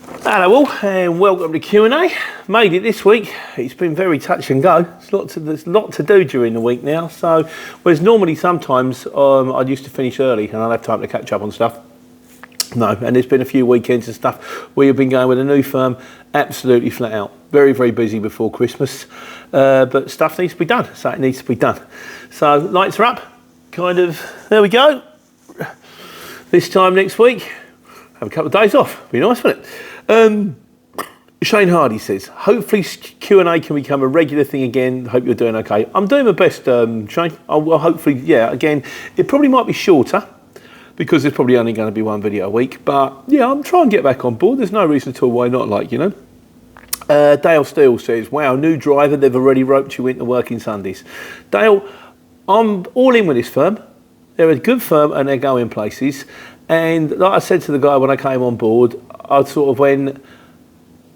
Hello all, and welcome to Q&A. Made it this week. It's been very touch and go. There's a lot to do during the week now. So, whereas normally sometimes I used to finish early and I'd have time to catch up on stuff. No, and there's been a few weekends and stuff where you've been going with a new firm, absolutely flat out. Very, very busy before Christmas. But stuff needs to be done, so it needs to be done. So, lights are up, there we go. This time next week, have a couple of days off. Be nice, wouldn't it? Shane Hardy says, hopefully Q&A can become a regular thing again. Hope you're doing okay. I'm doing my best, Shane. I'll hopefully, again, it probably might be shorter because there's probably only going to be one video a week. But yeah, I'm trying to get back on board. There's no reason at all why not, Dale Steele says, wow, new driver, they've already roped you into working Sundays. Dale, I'm all in with this firm. They're a good firm and they're going places. And like I said to the guy when I came on board, I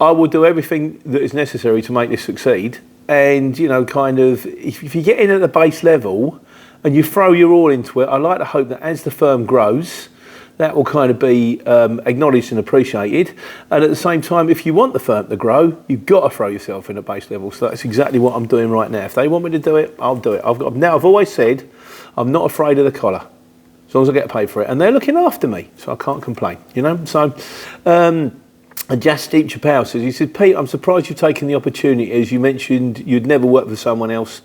I will do everything that is necessary to make this succeed. And, if you get in at the base level and you throw your all into it, I like to hope that as the firm grows, that will be acknowledged and appreciated. And at the same time, if you want the firm to grow, you've got to throw yourself in at base level. So that's exactly what I'm doing right now. If they want me to do it, I'll do it. I've always said, I'm not afraid of the collar, as long as I get paid for it. And they're looking after me, so I can't complain, So, and Jasdeep Chappelle says, he said, Pete, I'm surprised you've taken the opportunity, as you mentioned you'd never worked for someone else,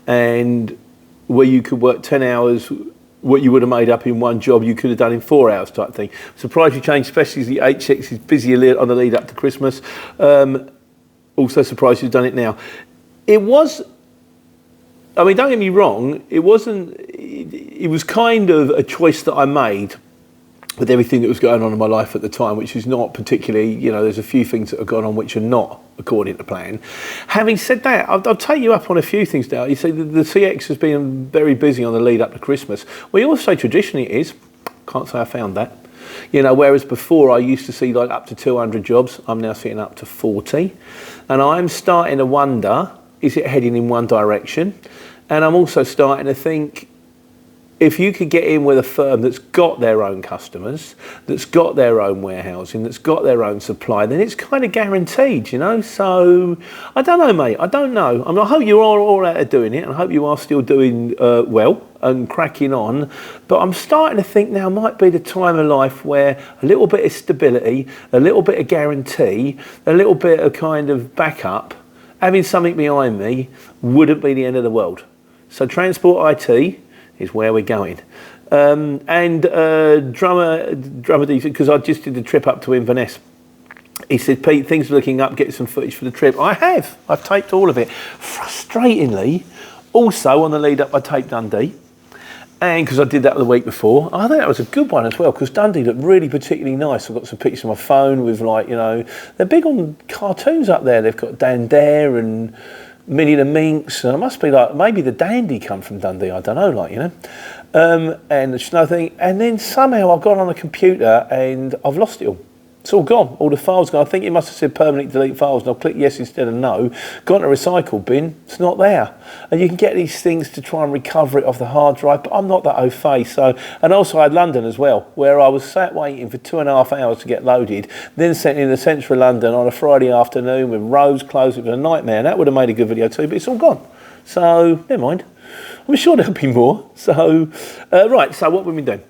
and where you could work 10 hours, what you would have made up in one job, you could have done in 4 hours type thing. Surprised you changed, especially as the HX is busy on the lead up to Christmas. Also surprised you've done it now. It was, don't get me wrong, it was kind of a choice that I made with everything that was going on in my life at the time, which is not particularly, there's a few things that have gone on which are not according to plan. Having said that, I'll take you up on a few things now. You say the CX has been very busy on the lead up to Christmas. Well, you also say traditionally it is. Can't say I found that. Whereas before I used to see up to 200 jobs, I'm now seeing up to 40. And I'm starting to wonder, is it heading in one direction? And I'm also starting to think, if you could get in with a firm that's got their own customers, that's got their own warehousing, that's got their own supply, then it's kind of guaranteed, So, I don't know, mate. I don't know. I hope you're all out of doing it, and I hope you are still doing well and cracking on. But I'm starting to think now might be the time of life where a little bit of stability, a little bit of guarantee, a little bit of backup, having something behind me wouldn't be the end of the world. So Transport IT is where we're going. Drummer D, because I just did the trip up to Inverness. He said, Pete, things are looking up, get some footage for the trip. I've taped all of it. Frustratingly, also on the lead up, I taped Dundee. And because I did that the week before, I think that was a good one as well, because Dundee looked really particularly nice. I've got some pictures on my phone with they're big on cartoons up there. They've got Dan Dare and Minnie the Minx, and it must be maybe the Dandy come from Dundee, I don't know, and the snow thing. And then somehow I've gone on the computer and I've lost it all. It's all gone, all the files gone. I think it must have said permanently delete files, and I'll click yes instead of no. Gone to recycle bin, it's not there. And you can get these things to try and recover it off the hard drive, but I'm not that au fait. So, and also I had London as well, where I was sat waiting for 2.5 hours to get loaded, then sent in the centre of London on a Friday afternoon with roads closed. It was a nightmare, and that would have made a good video too, but it's all gone. So, never mind. I'm sure there'll be more. So, right, so what have we been doing?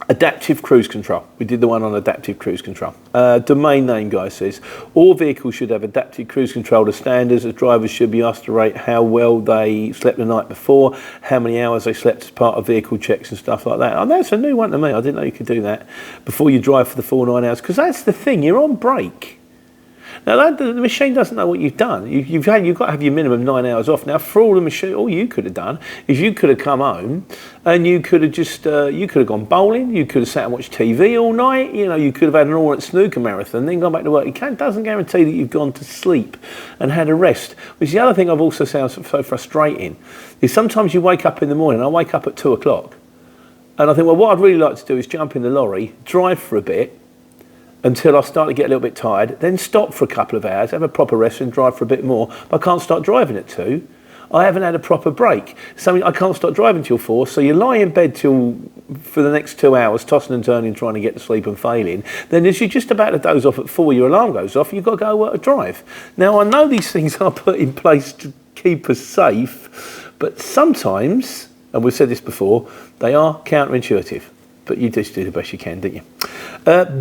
Adaptive cruise control. We did the one on adaptive cruise control. Domain name guy says, all vehicles should have adaptive cruise control as standards, as drivers should be asked to rate how well they slept the night before, how many hours they slept as part of vehicle checks and stuff like that. And that's a new one to me. I didn't know you could do that before you drive for the full 9 hours, because that's the thing, you're on break. Now, the machine doesn't know what you've done. You've got to have your minimum 9 hours off. Now, for all the machine, all you could have done is you could have come home and you could have just, you could have gone bowling, you could have sat and watched TV all night, you could have had an all-night snooker marathon, then gone back to work. It doesn't guarantee that you've gone to sleep and had a rest. Which is the other thing I've also found so frustrating, is sometimes you wake up in the morning, I wake up at 2 o'clock, and I think, well, what I'd really like to do is jump in the lorry, drive for a bit, until I start to get a little bit tired, then stop for a couple of hours, have a proper rest and drive for a bit more. But I can't start driving at 2. I haven't had a proper break. Something I can't start driving till 4, so you lie in bed for the next 2 hours, tossing and turning, trying to get to sleep and failing. Then as you're just about to doze off at 4, your alarm goes off, you've got to go work a drive. Now, I know these things are put in place to keep us safe, but sometimes, and we've said this before, they are counterintuitive. But you just do the best you can, don't you?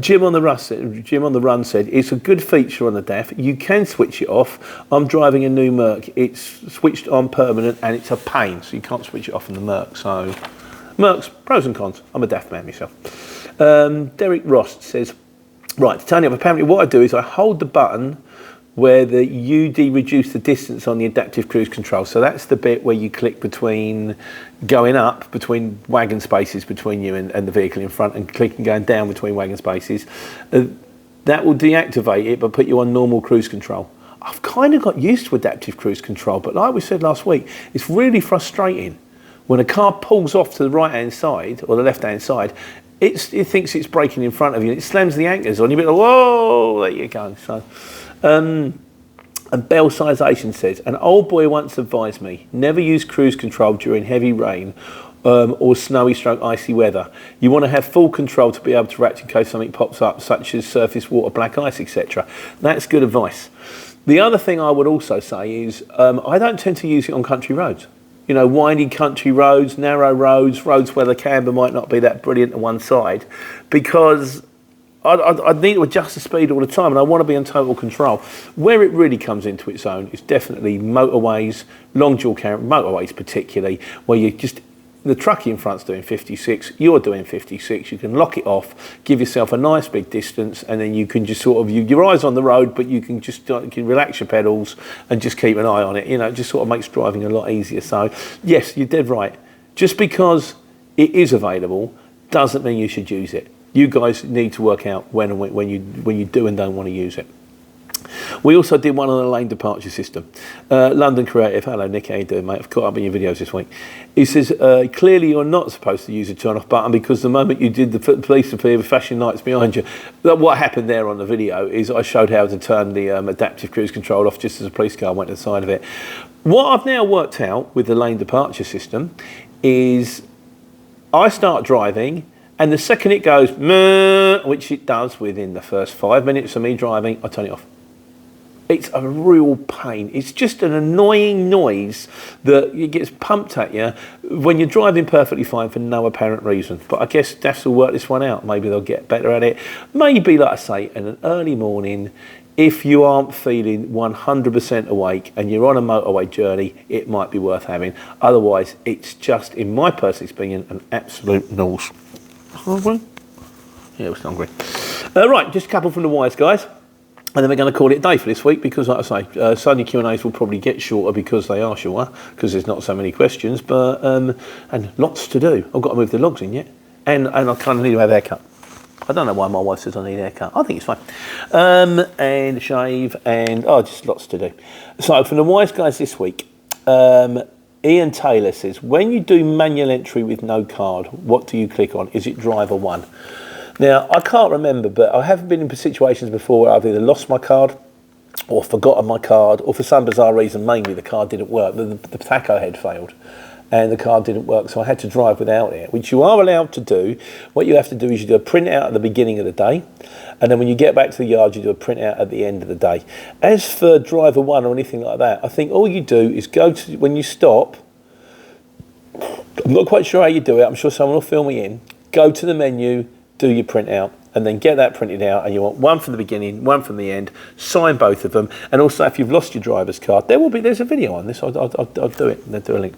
Jim on the Run said, it's a good feature on the DAF. You can switch it off. I'm driving a new Merc. It's switched on permanent and it's a pain, so you can't switch it off in the Merc. So, Mercs, pros and cons. I'm a DAF man myself. Derek Ross says, right, to turn it up, apparently what I do is I hold the button where the UD reduce the distance on the adaptive cruise control. So that's the bit where you click between going up, between wagon spaces between you and the vehicle in front, and clicking going down between wagon spaces. That will deactivate it but put you on normal cruise control. I've kind of got used to adaptive cruise control, but like we said last week, it's really frustrating. When a car pulls off to the right-hand side or the left-hand side, it thinks it's braking in front of you, and it slams the anchors on you, but whoa, there you go. So. And Belsization says, an old boy once advised me, never use cruise control during heavy rain or snowy stroke icy weather. You want to have full control to be able to react in case something pops up, such as surface water, black ice, etc. That's good advice. The other thing I would also say is, I don't tend to use it on country roads. You know, windy country roads, narrow roads, roads where the camber might not be that brilliant on one side, because I need to adjust the speed all the time, and I want to be in total control. Where it really comes into its own is definitely motorways, long dual carriage motorways particularly, where you just, the truck in front's doing 56, you're doing 56, you can lock it off, give yourself a nice big distance, and then you can just sort of, your eyes on the road, but you can just you can relax your pedals and just keep an eye on it. You know, it just sort of makes driving a lot easier. So yes, you're dead right. Just because it is available doesn't mean you should use it. You guys need to work out when you do and don't want to use it. We also did one on the lane departure system. London Creative, hello Nick, how you doing, mate? I've caught up in your videos this week. He says, clearly you're not supposed to use a turn off button, because the moment you did, the police appear with flashing lights behind you. What happened there on the video is I showed how to turn the adaptive cruise control off just as a police car went to the side of it. What I've now worked out with the lane departure system is I start driving, and the second it goes, which it does within the first 5 minutes of me driving, I turn it off. It's a real pain. It's just an annoying noise that it gets pumped at you when you're driving perfectly fine for no apparent reason. But I guess DAFs will work this one out. Maybe they'll get better at it. Maybe, like I say, in an early morning, if you aren't feeling 100% awake and you're on a motorway journey, it might be worth having. Otherwise, it's just, in my personal opinion, an absolute nose. Hungry? Yeah, it was hungry. Right, just a couple from the wires, guys. And then we're going to call it a day for this week, because, like I say, Sunday Q&As will probably get shorter because they are shorter, because there's not so many questions, but and lots to do. I've got to move the logs in yet, and I kind of need to have a haircut. I don't know why my wife says I need a haircut. I think it's fine. And shave, and just lots to do. So from the wise guys this week, Ian Taylor says, when you do manual entry with no card, what do you click on? Is it driver 1? Now, I can't remember, but I have been in situations before where I've either lost my card or forgotten my card, or for some bizarre reason, mainly the card didn't work. The tacho head failed and the card didn't work, so I had to drive without it, which you are allowed to do. What you have to do is you do a print out at the beginning of the day, and then when you get back to the yard, you do a print out at the end of the day. As for driver 1 or anything like that, I think all you do is go to, when you stop, I'm not quite sure how you do it, I'm sure someone will fill me in, go to the menu, do your print out, and then get that printed out, and you want one from the beginning, one from the end, sign both of them. And also, if you've lost your driver's card, there's a video on this, I'll do it, and then do a link.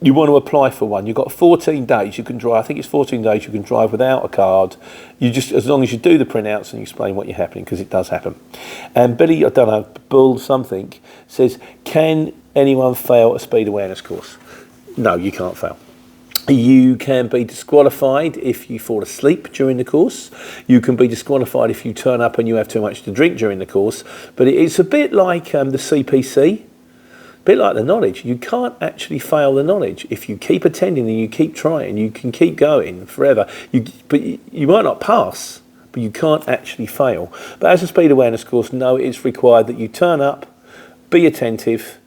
You want to apply for one, you've got 14 days you can drive, I think it's 14 days you can drive without a card, you just, as long as you do the printouts and you explain what you're happening, because it does happen. And Billy, I don't know, Bull something, says, can anyone fail a speed awareness course? No, you can't fail. You can be disqualified if you fall asleep during the course. You can be disqualified if you turn up and you have too much to drink during the course. But it's a bit like the CPC, a bit like the knowledge. You can't actually fail the knowledge. If you keep attending and you keep trying, you can keep going forever. But you might not pass, but you can't actually fail. But as a speed awareness course, no, it's required that you turn up, be attentive,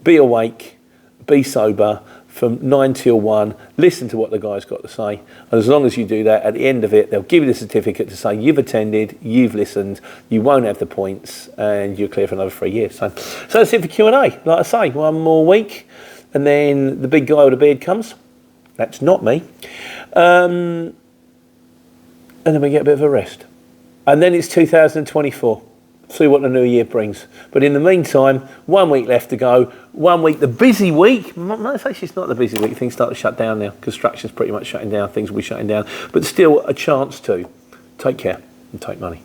be awake, be sober from 9 till 1, listen to what the guy's got to say, and as long as you do that, at the end of it, they'll give you the certificate to say you've attended, you've listened, you won't have the points, and you're clear for another 3 years. So that's it for Q&A. Like I say, one more week, and then the big guy with the beard comes. That's not me. And then we get a bit of a rest. And then it's 2024. See what the new year brings. But in the meantime, 1 week left to go. 1 week, the busy week. No, it's actually not the busy week. Things start to shut down now. Construction's pretty much shutting down. Things will be shutting down. But still a chance to take care and take money.